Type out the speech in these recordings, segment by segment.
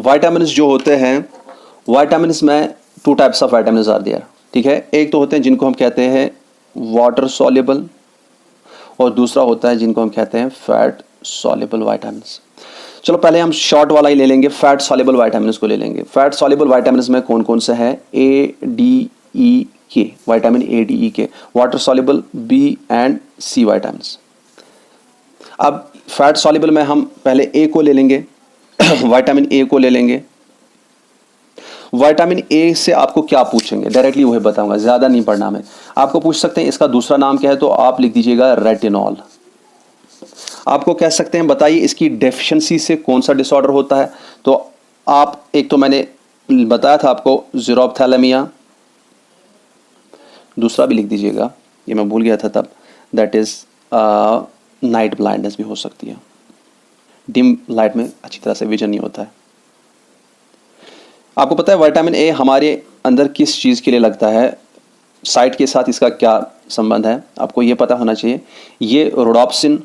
Vitamins जो होते हैं, वाइटामिन्स में 2 types of vitamins are there, ठीक है। एक तो होते हैं जिनको हम कहते हैं वाटर सॉल्युबल, और दूसरा होता है जिनको हम कहते हैं फैट सॉल्युबल वाइटामिन्स। चलो पहले हम शॉर्ट वाला ही ले लेंगे, फैट सॉल्युबल वाइटामिन्स को ले लेंगे। फैट सॉल्युबल वाइटामिन्स में कौन कौन से हैं? ए डी ई के, vitamin A D E K, water soluble B and C vitamins. अब फैट सॉल्युबल में हम पहले ए को ले लेंगे विटामिन ए को ले लेंगे। विटामिन ए से आपको क्या पूछेंगे, डायरेक्टली वही बताऊंगा, ज्यादा नहीं पढ़ना में। आपको पूछ सकते हैं इसका दूसरा नाम क्या है, तो आप लिख दीजिएगा रेटिनॉल। आपको कह सकते हैं बताइए इसकी डेफिशिएंसी से कौन सा डिसऑर्डर होता है, तो आप एक तो मैंने बताया था आपको ज़ीरोफ्थैलेमिया, दूसरा भी लिख दीजिएगा, ये मैं भूल गया था तब, दैट इज नाइट ब्लाइंडनेस भी हो सकती है। डिम लाइट में अच्छी तरह से विजन नहीं होता है। आपको पता है विटामिन ए हमारे अंदर किस चीज़ के लिए लगता है, साइट के साथ इसका क्या संबंध है, आपको ये पता होना चाहिए। ये रोडोप्सिन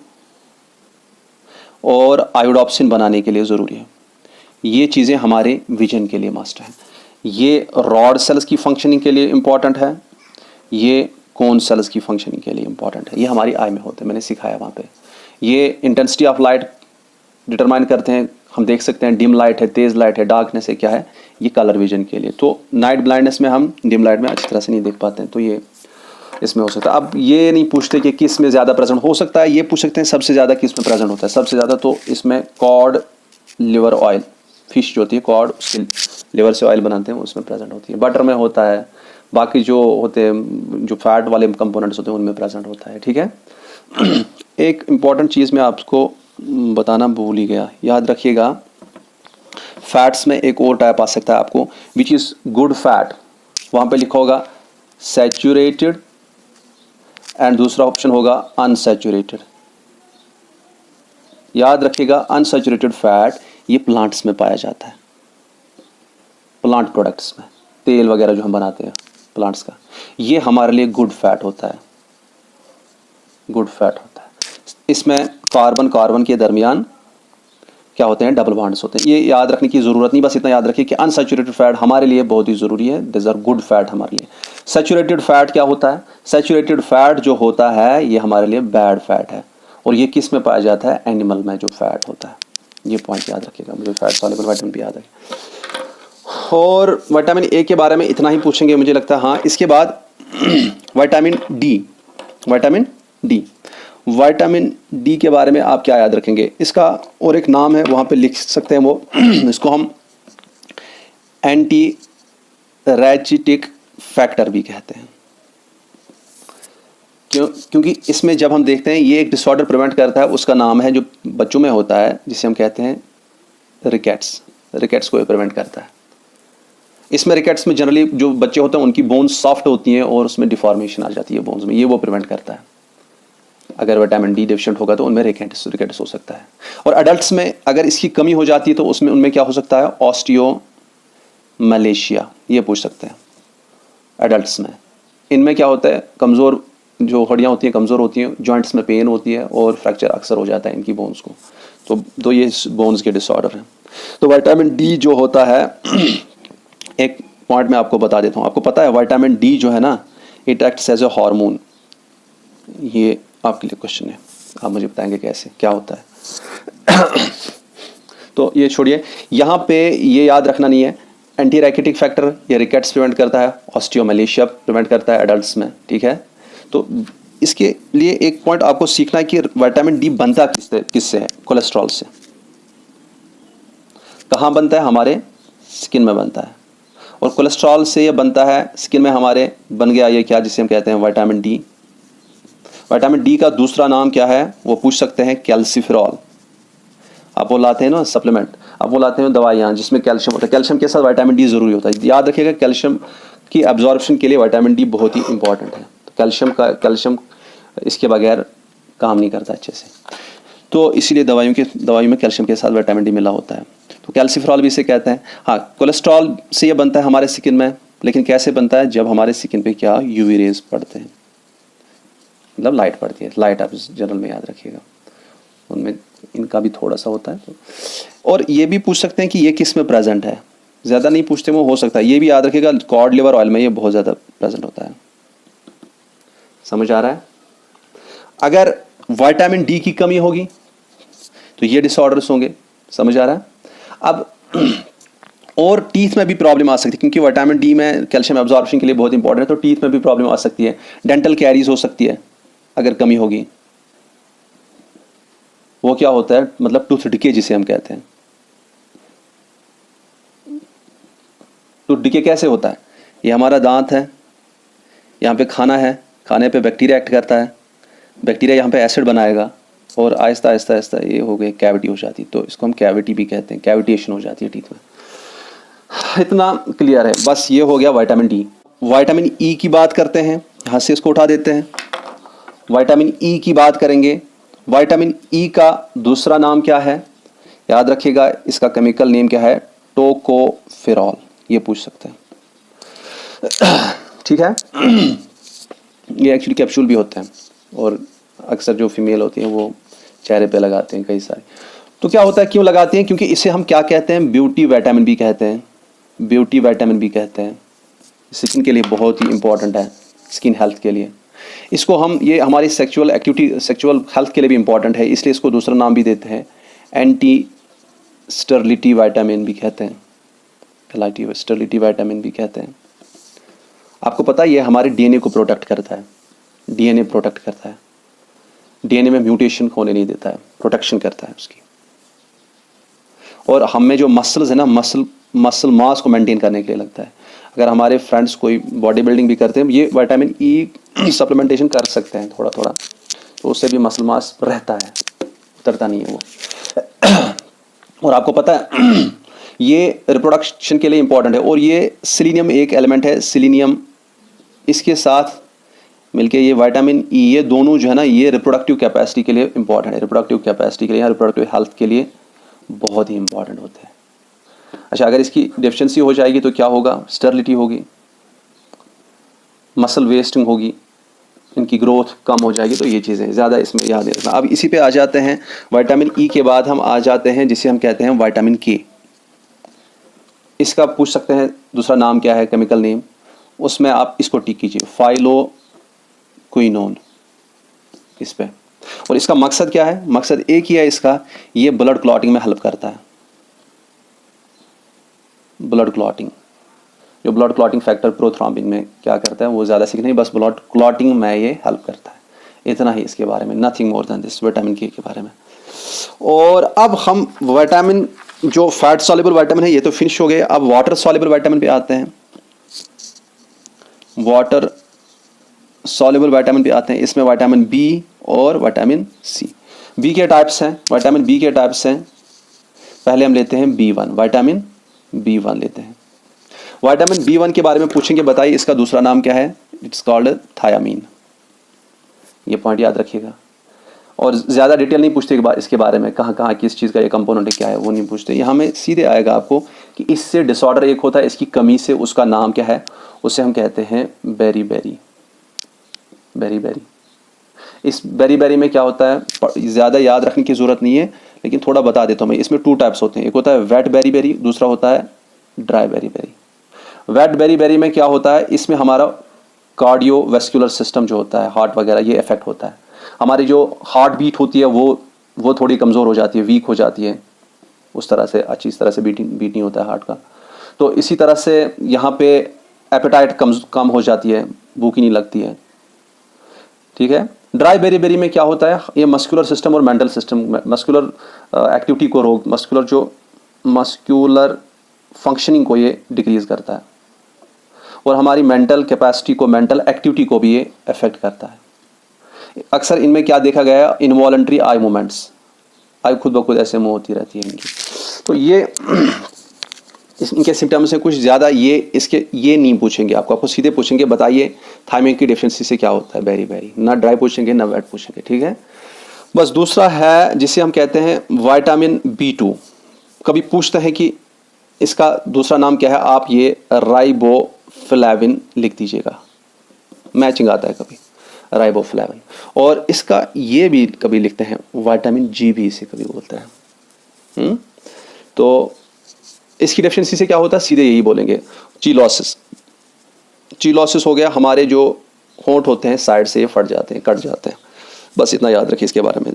और आयोडोप्सिन बनाने के लिए ज़रूरी है। ये चीज़ें हमारे विजन के लिए मस्ट है। ये रॉड सेल्स की फंक्शनिंग के लिए इम्पॉर्टेंट है, ये कोन सेल्स की फंक्शनिंग के लिए इम्पॉर्टेंट है। ये हमारी आई में होते हैं, मैंने सिखाया वहाँ पे। ये इंटेंसिटी ऑफ लाइट डिटरमाइन करते हैं, हम देख सकते हैं डिम लाइट है, तेज़ लाइट है, डार्कनेस है, क्या है, ये कलर विजन के लिए। तो नाइट ब्लाइंडनेस में हम डिम लाइट में अच्छी तरह से नहीं देख पाते हैं, तो ये इसमें हो सकता है। अब ये नहीं पूछते कि किस में ज़्यादा प्रेजेंट हो सकता है, ये पूछ सकते हैं सबसे ज़्यादा किस में प्रेजेंट होता है। सबसे ज़्यादा तो इसमें कॉड लिवर ऑयल, फिश जो होती है कॉड, लिवर से ऑयल बनाते हैं, उसमें प्रेजेंट होती है। बटर में होता है, बाकी जो होते हैं जो फैट वाले कंपोनेंट्स होते हैं उनमें प्रेजेंट होता है, ठीक है। एक इम्पॉर्टेंट चीज़ मैं आपको बताना भूल ही गया, याद रखिएगा। फैट्स में एक और टाइप आ सकता है आपको, विच इज़ गुड फैट, वहाँ पे लिखा होगा सैचुरेटेड एंड दूसरा ऑप्शन होगा अनसैचुरेटेड। याद रखिएगा अनसैचुरेटेड फैट ये प्लांट्स में पाया जाता है, प्लांट प्रोडक्ट्स में, तेल वगैरह जो हम बनाते हैं प्लांट्स का, ये हमारे लिए गुड फैट होता है, गुड फैट होता है। इसमें कार्बन कार्बन के दरमियान क्या होते हैं, डबल बॉन्ड्स होते हैं। ये याद रखने की ज़रूरत नहीं, बस इतना याद रखिए कि अनसैचुरेटेड फैट हमारे लिए बहुत ही ज़रूरी है, दिस आर गुड फैट हमारे लिए। सैचुरेटेड फैट क्या होता है, सैचुरेटेड फैट जो होता है ये हमारे लिए बैड फैट है, और ये किस में पाया जाता है, एनिमल में जो फैट होता है। ये पॉइंट याद रखिएगा, मुझे फैट सॉल्युबल विटामिन भी याद है। और विटामिन ए के बारे में इतना ही पूछेंगे मुझे लगता है। हाँ, इसके बाद vitamin D, vitamin D, vitamin D के बारे में आप क्या याद रखेंगे, इसका और एक नाम है वहाँ पे लिख सकते हैं वो इसको हम एंटी रैचिटिक फैक्टर भी कहते हैं। क्योंकि इसमें जब हम देखते हैं ये एक डिसऑर्डर प्रिवेंट करता है, उसका नाम है जो बच्चों में होता है जिसे हम कहते हैं रिकेट्स, रिकेट्स को प्रिवेंट करता है। इसमें रिकेट्स में जनरली जो बच्चे होते हैं उनकी बोन्स सॉफ्ट होती हैं और उसमें डिफॉर्मेशन आ जाती है बोन्स में, ये वो प्रिवेंट करता है। अगर विटामिन डी डेफिशिएंट होगा तो उनमें रिकेट्स हो सकता है। और अडल्ट्स में अगर इसकी कमी हो जाती है तो उसमें उनमें क्या हो सकता है, ऑस्टियोमैलेशिया, ये पूछ सकते हैं एडल्ट्स में। इनमें क्या होता है, कमज़ोर जो हड्डियाँ होती हैं कमज़ोर होती हैं, जॉइंट्स में पेन होती है और फ्रैक्चर अक्सर हो जाता है इनकी बोन्स को, तो ये बोन्स के डिसऑर्डर हैं। तो विटामिन डी जो होता है एक पॉइंट मैं आपको बता देता हूँ। आपको पता है विटामिन डी जो है ना, it acts as a hormone. ये आपके लिए क्वेश्चन है, आप मुझे बताएंगे कैसे क्या होता है तो ये छोड़िए, यहाँ पे ये याद रखना नहीं है। एंटी रैकेटिक फैक्टर ये रिकेट्स प्रिवेंट करता है, ऑस्टियोमैलेशिया प्रिवेंट करता है एडल्ट्स में, ठीक है। तो इसके लिए एक पॉइंट आपको सीखना है कि विटामिन डी बनता किससे है, कोलेस्ट्रॉल से। कहाँ बनता है, हमारे स्किन में बनता है, और कोलेस्ट्रॉल से ये बनता है स्किन में हमारे, बन गया ये क्या जिसे हम कहते हैं विटामिन डी। विटामिन डी का दूसरा नाम क्या है वो पूछ सकते हैं, कैल्सिफेरॉल। आप वो लाते हैं ना सप्लीमेंट, आप वो लाते हैं दवाइयाँ जिसमें कैल्शियम होता है, कैल्शियम के साथ विटामिन डी ज़रूरी होता है। याद रखिएगा कैल्शियम की एब्जॉर्प्शन के लिए विटामिन डी बहुत ही इंपॉर्टेंट है। तो कैल्शियम इसके बगैर काम नहीं करता अच्छे से, तो इसीलिए दवाइयों में कैल्शियम के साथ विटामिन डी मिला होता है। तो कैल्सिफेरॉल भी इसे कहते हैं। हाँ, कोलेस्ट्रॉल से ये बनता है हमारे स्किन में, लेकिन कैसे बनता है, जब हमारे स्किन पे क्या यूवी रेज पड़ते हैं, मतलब लाइट पड़ती है। लाइट आप जनरल में याद रखिएगा, उनमें इनका भी थोड़ा सा होता है। तो और ये भी पूछ सकते हैं कि ये किस में प्रेजेंट है, ज़्यादा नहीं पूछते, वो हो सकता है। ये भी याद रखिएगा, कॉड लिवर ऑयल में ये बहुत ज़्यादा प्रेजेंट होता है। समझ आ रहा है? अगर विटामिन डी की कमी होगी तो ये डिसऑर्डर्स होंगे। समझ आ रहा है? अब और टीथ में भी प्रॉब्लम आ सकती है, क्योंकि विटामिन डी में कैल्शियम एब्जॉर्प्शन के लिए बहुत इंपॉर्टेंट है, तो टीथ में भी प्रॉब्लम आ सकती है। डेंटल कैरीज हो सकती है अगर कमी होगी। वो क्या होता है, मतलब टूथ डिके जिसे हम कहते हैं। टूथ डिके कैसे होता है? ये हमारा दांत है, यहाँ पे खाना है, खाने पे बैक्टीरिया एक्ट करता है, बैक्टीरिया यहाँ पे एसिड बनाएगा और आहिस्ता आहिस्ता आहिस्ता ये हो गए कैविटी हो जाती है, तो इसको हम कैविटी भी कहते हैं, कैविटेशन हो जाती है टीथ में। इतना क्लियर है? बस ये हो गया विटामिन डी। विटामिन ई की बात करते हैं, यहाँ से इसको उठा देते हैं। विटामिन ई की बात करेंगे। विटामिन ई का दूसरा नाम क्या है? याद रखिएगा, इसका केमिकल नेम क्या है? टोकोफेरॉल। ये पूछ सकते हैं, ठीक है? ये एक्चुअली कैप्सूल भी होते हैं और अक्सर जो फीमेल होती हैं वो चेहरे पे लगाते हैं कई सारे। तो क्या होता है, क्यों लगाते हैं? क्योंकि इसे हम क्या कहते हैं? ब्यूटी विटामिन भी कहते हैं, ब्यूटी विटामिन भी कहते हैं। स्किन के लिए बहुत ही इंपॉर्टेंट है, स्किन हेल्थ के लिए। इसको हम, ये हमारी सेक्सुअल एक्टिविटी, सेक्सुअल हेल्थ के लिए भी इंपॉर्टेंट है, इसलिए इसको दूसरा नाम भी देते हैं, एंटी स्टरलिटी विटामिन भी कहते हैं, स्टरलिटी विटामिन भी कहते हैं। आपको पता है ये हमारे डीएनए को प्रोटेक्ट करता है, डीएनए प्रोटेक्ट करता है, डीएनए में म्यूटेशन होने नहीं देता है, प्रोटेक्शन करता है उसकी। और हम में जो मसल्स है ना, मसल मास को मेंटेन करने के लिए लगता है। अगर हमारे फ्रेंड्स कोई बॉडी बिल्डिंग भी करते हैं, ये विटामिन ई सप्लीमेंटेशन कर सकते हैं थोड़ा थोड़ा, तो उससे भी मसल मास रहता है, उतरता नहीं है वो। और आपको पता है ये रिप्रोडक्शन के लिए इंपॉर्टेंट है। और ये सिलीनियम एक एलिमेंट है, सिलीनियम, इसके साथ मिलके ये विटामिन ई, ये दोनों जो है ना, ये रिप्रोडक्टिव कैपेसिटी के लिए इंपॉर्टेंट है, रिप्रोडक्टिव कैपेसिटी के लिए, रिप्रोडक्टिव हेल्थ के लिए बहुत ही इंपॉर्टेंट होते हैं। अच्छा, अगर इसकी डेफिशिएंसी हो जाएगी तो क्या होगा? स्टेरिलिटी होगी, मसल वेस्टिंग होगी, इनकी ग्रोथ कम हो जाएगी। तो ये चीज़ें ज़्यादा इसमें याद रखना। अब इसी पे आ जाते हैं, विटामिन ई के बाद हम आ जाते हैं जिसे हम कहते हैं विटामिन के। इसका पूछ सकते हैं दूसरा नाम क्या है, केमिकल नेम, उसमें आप इसको टिक कीजिए, फाइलोक्विनोन इस पे। और इसका मकसद क्या है? मकसद एक ही है इसका, ये ब्लड क्लॉटिंग में हेल्प करता है। ब्लड क्लॉटिंग, जो ब्लड क्लॉटिंग फैक्टर प्रोथ्रोम्बिन में क्या करता है, वो ज़्यादा सीख नहीं, बस ब्लड क्लॉटिंग में ये हेल्प करता है। इतना ही इसके बारे में, nothing more than this, vitamin के बारे में। और अब हम विटामिन, जो फैट सॉल्युबल विटामिन है ये तो फिनिश हो गए, अब वाटर सॉल्युबल विटामिन पे आते हैं। वाटर सॉल्युबल विटामिन पे आते हैं, इसमें विटामिन बी और विटामिन सी। बी के टाइप्स हैं, विटामिन बी के टाइप्स हैं। पहले हम लेते हैं B1, विटामिन B1 लेते हैं। विटामिन B1 के बारे में पूछेंगे, बताइए इसका दूसरा नाम क्या है? It's called thiamine. ये पॉइंट याद रखिएगा। और ज़्यादा डिटेल नहीं पूछते इसके बारे में, कहाँ कहाँ किस चीज़ का ये कंपोनेंट है, क्या है, वो नहीं पूछते। यहाँ में सीधे आएगा आपको कि इससे डिसऑर्डर एक होता है, इसकी कमी से, उसका नाम क्या है? उसे हम कहते हैं बेरी-बेरी। बेरी-बेरी, इस बेरी-बेरी में क्या होता है, ज़्यादा याद रखने की ज़रूरत नहीं है, लेकिन थोड़ा बता देता हूँ मैं। इसमें 2 टाइप्स होते हैं, एक होता है वेट बेरी-बेरी, दूसरा होता है ड्राई बेरी-बेरी। वेट बेरी-बेरी में क्या होता है, इसमें हमारा कार्डियोवैस्कुलर सिस्टम जो होता है, हार्ट वगैरह, ये इफेक्ट होता है। हमारी जो हार्ट बीट होती है वो थोड़ी कमज़ोर हो जाती है, वीक हो जाती है, उस तरह से अच्छी तरह से बीट नहीं होता है हार्ट का। तो इसी तरह से यहाँ पे एपेटाइट कम हो जाती है, भूख ही नहीं लगती है, ठीक है। ड्राई बेरी-बेरी में क्या होता है, ये मस्कुलर सिस्टम और मेंटल सिस्टम, मस्कुलर एक्टिविटी को रोक, मस्कुलर फंक्शनिंग को ये डिक्रीज़ करता है, और हमारी मेंटल कैपेसिटी को, मेंटल एक्टिविटी को भी ये अफेक्ट करता है। अक्सर इनमें क्या देखा गया है, इनवॉलंटरी आई मूवमेंट्स, आई खुद ब खुद ऐसे मूव होती रहती है इनकी। तो ये इनके सिम्टम्स से कुछ ज़्यादा ये नहीं पूछेंगे आपको सीधे पूछेंगे, बताइए थायमिन की डेफिशिएंसी से क्या होता है, बेरी-बेरी। ना ड्राई पूछेंगे ना वेट पूछेंगे, ठीक है। बस दूसरा है जिसे हम कहते हैं विटामिन B2। कभी पूछते हैं कि इसका दूसरा नाम क्या है, आप ये राइबोफ्लेविन लिख दीजिएगा, मैचिंग आता है कभी, राइबोफ्लेविन। और इसका ये भी कभी लिखते हैं विटामिन G भी इसे कभी बोलते हैं। तो इसकी डेफिशिएंसी से क्या होता है, सीधे यही बोलेंगे, चीलोसिस। चीलोसिस हो गया, हमारे जो होंठ होते हैं साइड से ये फट जाते हैं, कट जाते हैं। बस इतना याद रखिए इसके बारे में।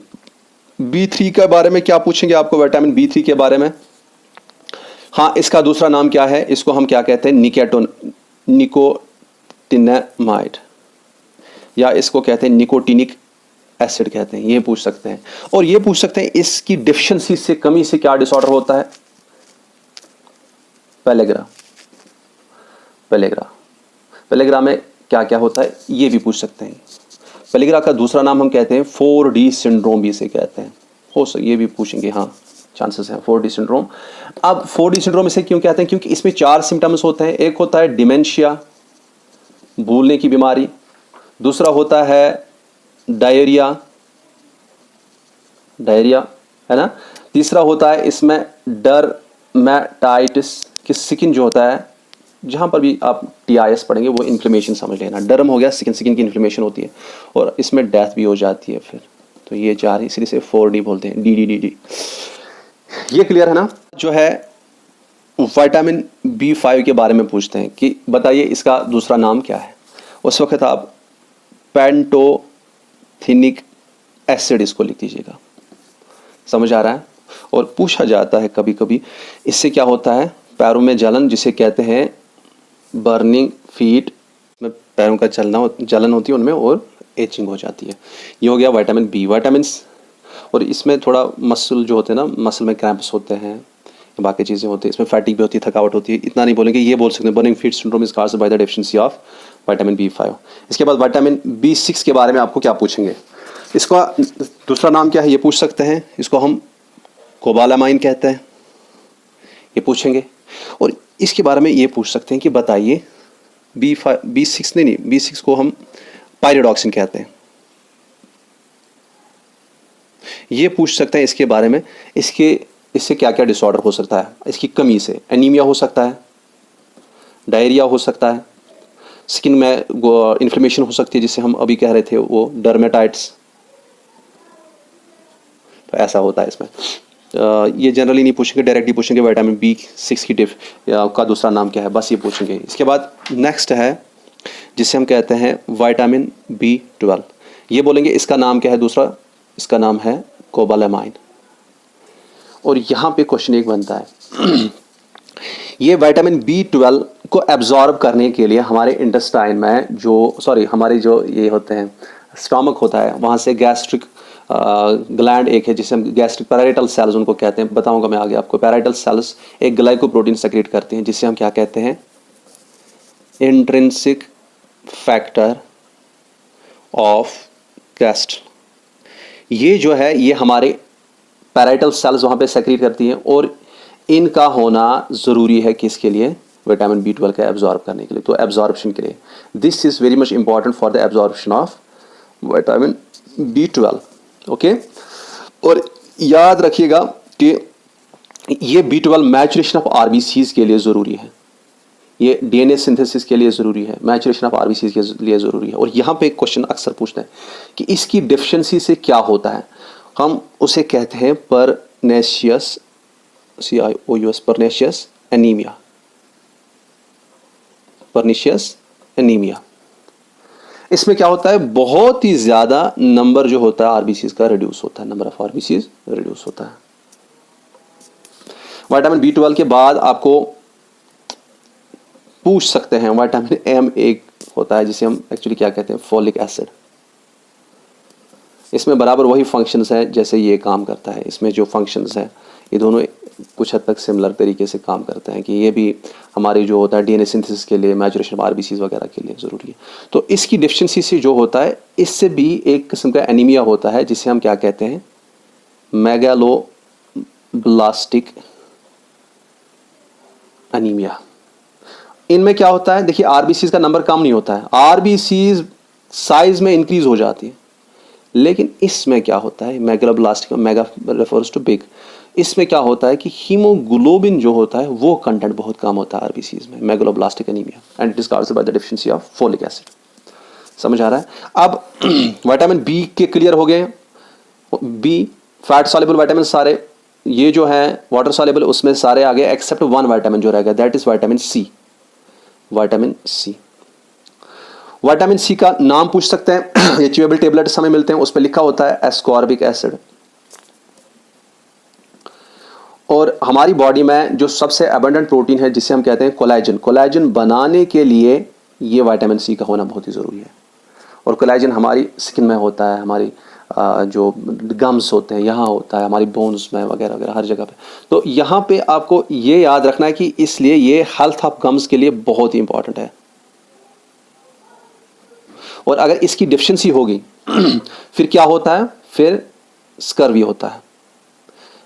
B3 के बारे में क्या पूछेंगे आपको, विटामिन B3 के बारे में? हाँ, इसका दूसरा नाम क्या है, इसको हम क्या कहते हैं, निकोटिनामाइड, या इसको कहते हैं निकोटिनिक एसिड कहते हैं, ये पूछ सकते हैं। और ये पूछ सकते हैं इसकी डिफिशिएंसी से, कमी से क्या डिसऑर्डर होता है, पेलेग्रा। पेलेग्रा में क्या क्या होता है ये भी पूछ सकते हैं। पेलेग्रा का दूसरा नाम हम कहते हैं 4D सिंड्रोम भी इसे कहते हैं, हो सके ये भी पूछेंगे, हाँ चांसेस हैं 4D सिंड्रोम। अब 4D सिंड्रोम इसे क्यों कहते हैं, क्योंकि इसमें 4 सिम्टम्स होते हैं। एक होता है डिमेंशिया, भूलने की बीमारी, दूसरा होता है डायरिया है ना, तीसरा होता है इसमें डर्मेटाइटिस, कि स्किन जो होता है, जहाँ पर भी आप TIS पढ़ेंगे वो इन्फ्लेमेशन समझ लेना, डर्म हो गया स्किन की इन्फ्लेमेशन होती है, और इसमें डेथ भी हो जाती है फिर। तो ये 4, इसलिए से 4D बोलते हैं, DD। ये क्लियर है ना। जो है विटामिन B5 के बारे में पूछते हैं कि बताइए इसका दूसरा नाम क्या है, उस वक्त आप पैंटोथिनिक एसिड इसको लिख दीजिएगा, समझ आ रहा है। और पूछा जाता है कभी कभी, इससे क्या होता है, पैरों में जलन, जिसे कहते हैं बर्निंग फीट, में पैरों का जलन होती है उनमें, और एचिंग हो जाती है। ये हो गया विटामिन B। विटामिन्स, और इसमें थोड़ा मसल जो होते हैं ना, मसल में क्रैम्प्स होते हैं, बाकी चीज़ें होती हैं, इसमें फैटिक भी होती है, थकावट होती है। इतना नहीं बोलेंगे, ये बोल सकते हैं burning feet syndrome is caused by the deficiency of vitamin B5। इसके बाद विटामिन B6 के बारे में आपको क्या पूछेंगे, इसका दूसरा नाम क्या है ये पूछ सकते हैं, इसको हम कोबालामाइन कहते हैं, ये पूछेंगे। और इसके बारे में ये पूछ सकते हैं कि बताइए B6 को हम पायरिडॉक्सिन कहते हैं, ये पूछ सकते हैं इसके बारे में, इससे क्या क्या डिसऑर्डर हो सकता है, इसकी कमी से एनीमिया हो सकता है, डायरिया हो सकता है, स्किन में इन्फ्लेमेशन हो सकती है, जिसे हम अभी कह रहे थे वो डर्मेटाइटिस। तो ऐसा होता है इसमें। ये जनरली नहीं पूछेंगे, डायरेक्टली पूछेंगे विटामिन B6 की का दूसरा नाम क्या है, बस ये पूछेंगे। इसके बाद नेक्स्ट है जिसे हम कहते हैं विटामिन B12, ये बोलेंगे इसका नाम क्या है दूसरा, इसका नाम है कोबालामाइन। और यहाँ पे क्वेश्चन एक बनता है ये विटामिन B12 को एब्जॉर्ब करने के लिए हमारे इंटेस्टाइन में हमारे जो ये होते हैं स्टमक होता है, वहाँ से गैस्ट्रिक ग्लैंड एक है, जिसे हम गैस्ट्रिक पैराइटल सेल्स उनको कहते हैं, बताऊंगा मैं आगे आपको। पैराइटल सेल्स एक ग्लाइकोप्रोटीन सेक्रेट करते हैं, जिसे हम क्या कहते हैं, इंट्रिंसिक फैक्टर ऑफ गैस्ट्रल। ये जो है ये हमारे पैराइटल सेल्स वहाँ पे सेक्रेट करती हैं, और इनका होना ज़रूरी है किसके लिए, विटामिन B12 का एब्जॉर्ब करने के लिए, तो एब्जॉर्प्शन के लिए। This is very much important for the absorption of vitamin B12, okay. और याद रखिएगा कि ये B12 मैचुरेशन ऑफ RBCs के लिए ज़रूरी है, ये DNA सिंथेसिस के लिए ज़रूरी है, मैचुरेशन ऑफ RBCs के लिए ज़रूरी है। और यहाँ पे एक क्वेश्चन अक्सर पूछते हैं कि इसकी डिफिशिएंसी से क्या होता है, हम उसे कहते हैं परनेशियस, CIOUS, परनेशियस एनीमिया, परनीशियस एनीमिया। इसमें क्या होता है, बहुत ही ज़्यादा नंबर जो होता है RBCs का रिड्यूस होता है, नंबर ऑफ RBCs रिड्यूस होता है। विटामिन B12 के बाद आपको पूछ सकते हैं विटामिन M एक होता है, जिसे हम एक्चुअली क्या कहते हैं, फोलिक एसिड। इसमें बराबर वही फंक्शंस है जैसे ये काम करता है, इसमें जो फंक्शंस हैं ये दोनों कुछ हद तक सिमिलर तरीके से काम करते हैं, कि ये भी हमारे जो होता है DNA सिंथेसिस के लिए, मैचुरेशन ऑफ RBCs वगैरह के लिए ज़रूरी है। तो इसकी डिफिशिएंसी से जो होता है, इससे भी एक किस्म का एनीमिया होता है, जिसे हम क्या कहते हैं, मेगालोब्लास्टिक एनीमिया। इनमें क्या होता है, देखिए RBCs का नंबर कम नहीं होता है, RBCs साइज में इंक्रीज हो जाती है, लेकिन इसमें क्या होता है, megaloblastic, mega refers to big, इसमें क्या होता है कि हीमोग्लोबिन जो होता है वो कंटेंट बहुत कम होता है RBCs में, megaloblastic anaemia, and it is caused by the deficiency of folic acid. समझ आ रहा है। अब विटामिन B के क्लियर हो गए, B फैट सॉल्युबल विटामिन सारे ये जो है वाटर सॉल्युबल उसमें सारे आ गए एक्सेप्ट वन विटामिन जो रह गया, that is vitamin C. Vitamin C, vitamin C का नाम पूछ सकते हैं। ये च्यूएबल टेबलेट्स हमें मिलते हैं, उस पर लिखा होता है एस्कॉर्बिक एसिड। और हमारी बॉडी में जो सबसे अबंडेंट प्रोटीन है जिसे हम कहते हैं कोलेजन, कोलेजन बनाने के लिए ये विटामिन सी का होना बहुत ही ज़रूरी है। और कोलेजन हमारी स्किन में होता है, हमारी जो गम्स होते हैं यहाँ होता है, हमारी बोन्स में वगैरह वगैरह हर जगह पे। तो यहाँ पे आपको ये याद रखना है कि इसलिए ये हेल्थ ऑफ गम्स के लिए बहुत ही इंपॉर्टेंट है। और अगर इसकी डिफिशिएंसी होगी फिर क्या होता है, फिर स्कर्वी होता है,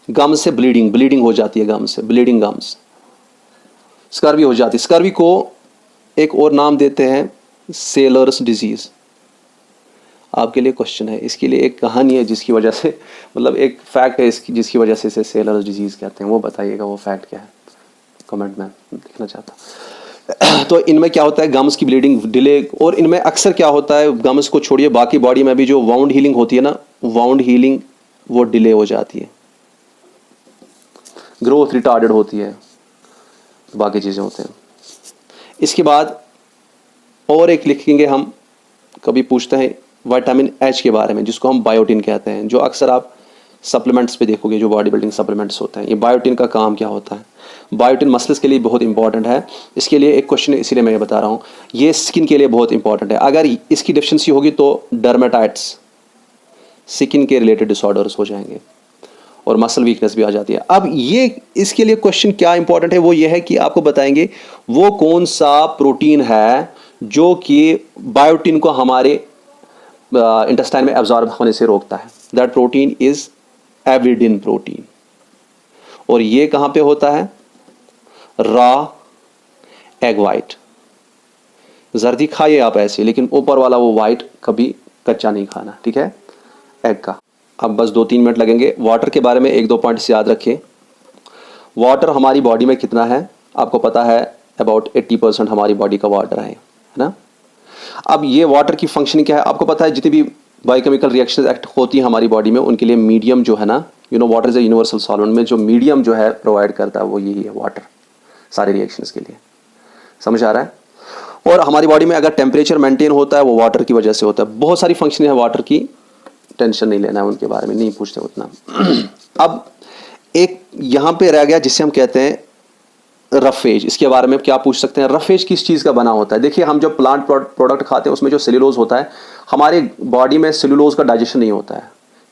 गम से ब्लीडिंग हो जाती है, गम से ब्लीडिंग गम्स, स्कर्वी हो जाती है। स्कर्वी को एक और नाम देते हैं सेलर्स डिजीज। आपके लिए क्वेश्चन है, इसके लिए एक कहानी है जिसकी वजह से, मतलब एक फैक्ट है इसकी जिसकी वजह से इसे सेलर्स डिजीज कहते हैं। वो बताइएगा वो फैक्ट क्या है, कमेंट में लिखना चाहता। तो इनमें क्या होता है, गम्स की ब्लीडिंग डिले, और इनमें अक्सर क्या होता है, गम्स को छोड़िए बाकी बॉडी में भी जो वाउंड हीलिंग होती है ना, वाउंड हीलिंग वो डिले हो जाती है, ग्रोथ रिटार्डेड होती है, बाकी चीज़ें होते हैं। इसके बाद और एक लिखेंगे हम, कभी पूछते हैं विटामिन एच के बारे में जिसको हम बायोटिन कहते हैं, जो अक्सर आप सप्लीमेंट्स पे देखोगे, जो बॉडी बिल्डिंग सप्लीमेंट्स होते हैं। ये बायोटिन का काम क्या होता है, बायोटिन मसल्स के लिए बहुत इंपॉर्टेंट है। इसके लिए एक क्वेश्चन है, इसीलिए मैं ये बता रहा हूँ। ये स्किन के लिए बहुत इंपॉर्टेंट है, अगर इसकी डिफिशिएंसी होगी तो डर्मेटाइट्स, स्किन के रिलेटेड डिसऑर्डर्स हो जाएंगे और मसल वीकनेस भी आ जाती है। अब ये इसके लिए क्वेश्चन क्या इंपॉर्टेंट है, वो ये है कि आपको बताएंगे वो कौन सा प्रोटीन है जो कि बायोटिन को हमारे इंटेस्टाइन में एब्जॉर्ब होने से रोकता है। That protein is avidin protein. और ये कहां पे होता है, रॉ एग वाइट। जर्दी खाइए आप ऐसे, लेकिन ऊपर वाला वो वाइट कभी कच्चा नहीं खाना, ठीक है, एग का। अब बस 2-3 मिनट लगेंगे। वाटर के बारे में 1-2 पॉइंट्स याद रखें। वाटर हमारी बॉडी में कितना है, आपको पता है अबाउट 80% हमारी बॉडी का वाटर है ना। अब ये वाटर की फंक्शनिंग क्या है, आपको पता है जितनी भी बायोकेमिकल रिएक्शंस एक्ट होती हैं हमारी बॉडी में, उनके लिए मीडियम जो है ना, water is a universal solvent, में जो मीडियम जो है प्रोवाइड करता है वो यही है, वाटर, सारे रिएक्शंस के लिए। समझ आ रहा है। और हमारी बॉडी में अगर टेम्परेचर मेंटेन होता है वो वाटर की वजह से होता है। बहुत सारी फंक्शन है वाटर की, टेंशन नहीं लेना है उनके बारे में, नहीं पूछते उतना। अब एक यहां पे रह गया जिसे हम कहते हैं रफेज। इसके बारे में क्या पूछ सकते हैं, रफेज किस चीज़ का बना होता है। देखिए हम जो प्लांट प्रोडक्ट खाते हैं उसमें जो सेल्यूलोज होता है, हमारे बॉडी में सेल्यूलोज का डाइजेशन नहीं होता है,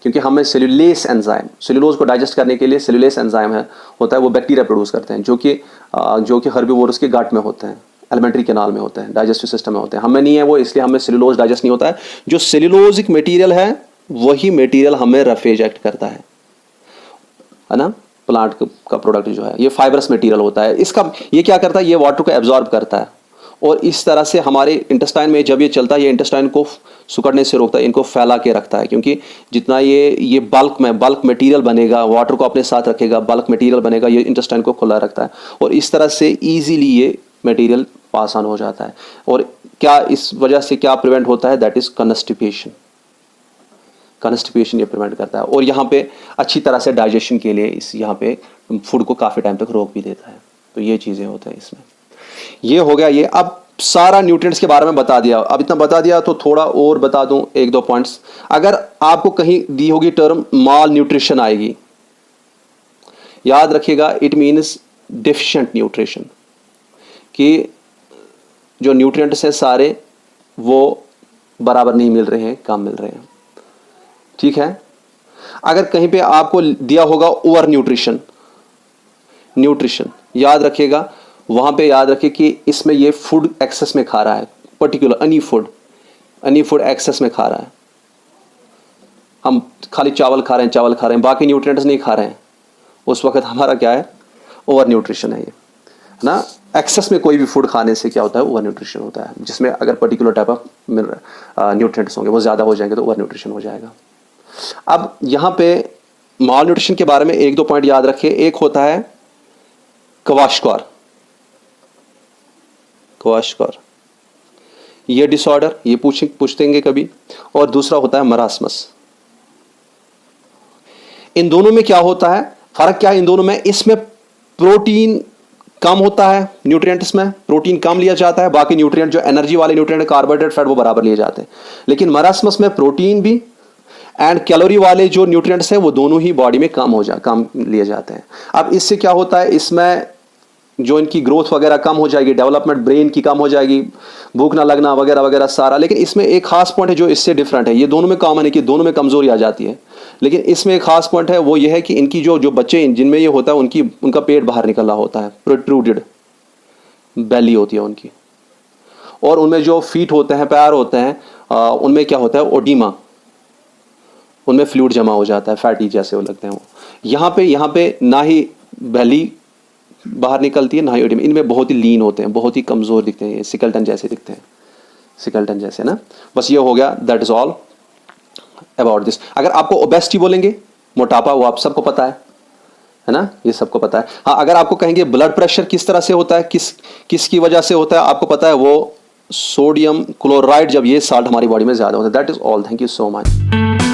क्योंकि हमें सेल्यूलेस एंजाइम, सेल्यूलोज को डाइजेस्ट करने के लिए सेल्यूलेस एंजाइम होता है, वो बैक्टीरिया प्रोड्यूस करते हैं, जो कि हर्बीवोरस के गट में होते हैं, एलिमेंट्री कैनाल में होते हैं, डाइजेस्टिव सिस्टम में होते हैं। हमें नहीं है वो, इसलिए हमें सेल्यूलोज डाइजेस्ट नहीं होता है। जो सेल्यूलोजिक मटेरियल है वही मटेरियल हमें रफेज एक्ट करता है ना। प्लांट का प्रोडक्ट जो है ये फाइबरस मटेरियल होता है। इसका ये क्या करता है, ये वाटर को एब्जॉर्ब करता है और इस तरह से हमारे इंटेस्टाइन में जब ये चलता है, ये इंटेस्टाइन को सुकड़ने से रोकता है, इनको फैला के रखता है, क्योंकि जितना ये बल्क मटेरियल बनेगा, वाटर को अपने साथ रखेगा, बल्क मटेरियल बनेगा, ये इंटेस्टाइन को खुला रखता है और इस तरह से ईजीली ये मटेरियल पास ऑन हो जाता है। और क्या इस वजह से क्या प्रिवेंट होता है, दैट इज कॉन्स्टिपेशन ये प्रिवेंट करता है। और यहाँ पे अच्छी तरह से डाइजेशन के लिए इस यहाँ पे फूड को काफ़ी टाइम तक रोक भी देता है। तो ये चीज़ें होते हैं इसमें। ये हो गया ये। अब सारा न्यूट्रिएंट्स के बारे में बता दिया। अब इतना बता दिया तो थोड़ा और बता दूं 1-2 पॉइंट्स। अगर आपको कहीं दी होगी टर्म माल न्यूट्रिशन आएगी, याद रखिएगा इट मीन्स डेफिशिएंट न्यूट्रिशन, कि जो न्यूट्रिएंट्स हैं सारे वो बराबर नहीं मिल रहे हैं, कम मिल रहे हैं, ठीक है। अगर कहीं पे आपको दिया होगा ओवर न्यूट्रिशन, याद रखिएगा वहां पे, याद रखिए कि इसमें ये फूड एक्सेस में खा रहा है, पर्टिकुलर एनी फूड एक्सेस में खा रहा है। हम खाली चावल खा रहे हैं, बाकी न्यूट्रिएंट्स नहीं खा रहे हैं, उस वक्त हमारा क्या है, ओवर न्यूट्रिशन है ये ना। एक्सेस में कोई भी फूड खाने से क्या होता है, ओवर न्यूट्रिशन होता है, जिसमें अगर पर्टिकुलर टाइप ऑफ न्यूट्रिएंट्स होंगे वो ज़्यादा हो जाएंगे तो ओवर न्यूट्रिशन हो जाएगा। अब यहाँ पे माल न्यूट्रिशन के बारे में 1-2 पॉइंट याद रखिए। एक होता है क्वाशक्वार, ये डिसऑर्डर, ये पूछतेंगे कभी। और दूसरा होता है मरासमस। इन दोनों में क्या होता है, फर्क क्या है इन दोनों में? इसमें प्रोटीन कम होता है, न्यूट्रिएंट्स में प्रोटीन कम लिया जाता है, बाकी न्यूट्रिएंट जो एनर्जी वाले न्यूट्रिएंट, कार्बोहाइड्रेट, फैट, वो बराबर लिए जाते हैं। लेकिन मरासमस में प्रोटीन भी एंड कैलोरी वाले जो न्यूट्रिएंट्स हैं वो दोनों ही बॉडी में कम लिए जाते हैं। अब इससे क्या होता है, इसमें जो इनकी ग्रोथ वगैरह कम हो जाएगी, डेवलपमेंट ब्रेन की कम हो जाएगी, भूख ना लगना वगैरह वगैरह सारा। लेकिन इसमें एक खास पॉइंट है जो इससे डिफरेंट है, ये दोनों में कॉमन है कि दोनों में कमजोरी आ जाती है, लेकिन इसमें एक खास पॉइंट है, वो ये है कि इनकी जो बच्चे जिनमें ये होता है उनका पेट बाहर निकल रहा होता है, प्रोट्रूडेड बेली होती है उनकी, और उनमें जो फीट होते हैं, पैर होते हैं, उनमें क्या होता है, ओडीमा, उनमें फ्लूइड जमा हो जाता है, फैटी जैसे वो लगते हैं वो। यहाँ पे ना ही बेली बाहर निकलती है ना ही ओडीमा, इनमें बहुत ही लीन होते हैं, बहुत ही कमज़ोर दिखते हैं, ये सिकल्टन जैसे दिखते हैं, सिकल्टन जैसे ना। बस ये हो गया, that is all about this. अगर आपको ओबेसिटी बोलेंगे, मोटापा, वो आप सबको पता है ना, ये सबको पता है। हाँ, अगर आपको कहेंगे ब्लड प्रेशर किस तरह से होता है, किसकी वजह से होता है, आपको पता है, वो सोडियम क्लोराइड, जब ये साल्ट हमारी बॉडी में ज़्यादा होता है। That is all, thank you so much.